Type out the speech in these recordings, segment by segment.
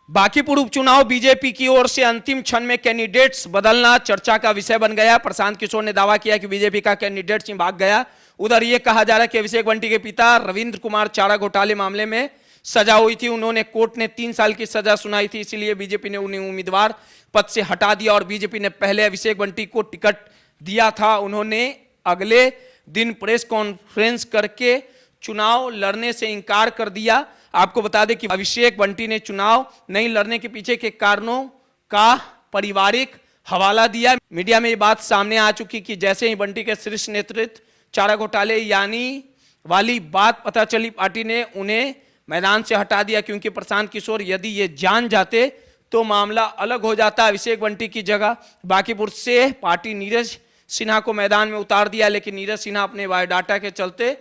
बांकीपुर उपचुनाव बीजेपी की ओर से अंतिम क्षण में कैंडिडेट्स बदलना चर्चा का विषय बन गया। प्रशांत किशोर ने दावा किया कि बीजेपी का कैंडिडेट सिंह भाग गया। उधर यह कहा जा रहा है कि अभिषेक बंटी के पिता रविंद्र कुमार चारा घोटाले मामले में सजा हुई थी, उन्होंने कोर्ट ने 3 साल की सजा सुनाई थी, इसीलिए बीजेपी ने उन्हें उम्मीदवार पद से हटा दिया और बीजेपी ने पहले अभिषेक बंटी को टिकट दिया था। उन्होंने अगले दिन प्रेस कॉन्फ्रेंस करके चुनाव लड़ने से इंकार कर दिया। आपको बता दें कि अभिषेक बंटी ने चुनाव नहीं लड़ने के पीछे के कारणों का पारिवारिक हवाला दिया। मीडिया में ये बात सामने आ चुकी कि जैसे ही बंटी के शीर्ष नेतृत्व चारा घोटाले यानी वाली बात पता चली, पार्टी ने उन्हें मैदान से हटा दिया, क्योंकि प्रशांत किशोर यदि ये जान जाते तो मामला अलग हो जाता। अभिषेक बंटी की जगह बांकीपुर से पार्टी नीरज सिन्हा को मैदान में उतार दिया, लेकिन नीरज सिन्हा अपने बायोडाटा के चलते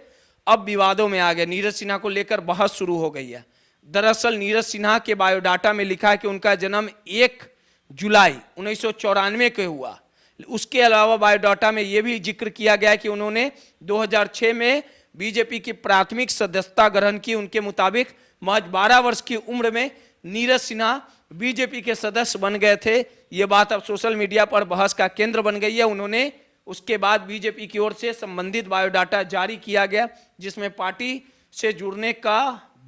अब विवादों में आ गए। नीरज सिन्हा को लेकर बहस शुरू हो गई है। दरअसल नीरज सिन्हा के बायोडाटा में लिखा है कि उनका जन्म 1 जुलाई 1994 को हुआ। उसके अलावा बायोडाटा में यह भी जिक्र किया गया कि उन्होंने 2006 में बीजेपी की प्राथमिक सदस्यता ग्रहण की। उनके मुताबिक महज 12 वर्ष की उम्र में नीरज सिन्हा बीजेपी के सदस्य बन गए थे। ये बात अब सोशल मीडिया पर बहस का केंद्र बन गई है। उन्होंने उसके बाद बीजेपी की ओर से संबंधित बायोडाटा जारी किया गया, जिसमें पार्टी से जुड़ने का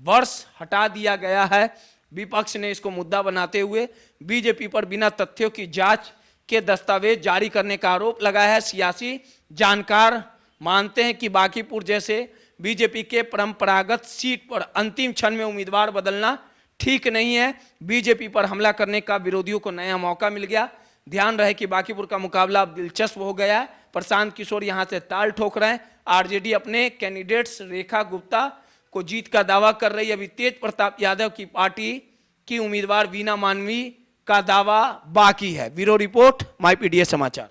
वर्ष हटा दिया गया है। विपक्ष ने इसको मुद्दा बनाते हुए बीजेपी पर बिना तथ्यों की जांच के दस्तावेज जारी करने का आरोप लगाया है। सियासी जानकार मानते हैं कि बांकीपुर जैसे बीजेपी के परंपरागत सीट पर अंतिम क्षण में उम्मीदवार बदलना ठीक नहीं है। बीजेपी पर हमला करने का विरोधियों को नया मौका मिल गया। ध्यान रहे कि बांकीपुर का मुकाबला अब दिलचस्प हो गया है। प्रशांत किशोर यहां से ताल ठोक रहे हैं। आरजेडी अपने कैंडिडेट्स रेखा गुप्ता को जीत का दावा कर रही है। अभी तेज प्रताप यादव की पार्टी की उम्मीदवार वीना मानवी का दावा बाकी है। ब्यूरो रिपोर्ट, माईपीडीएस समाचार।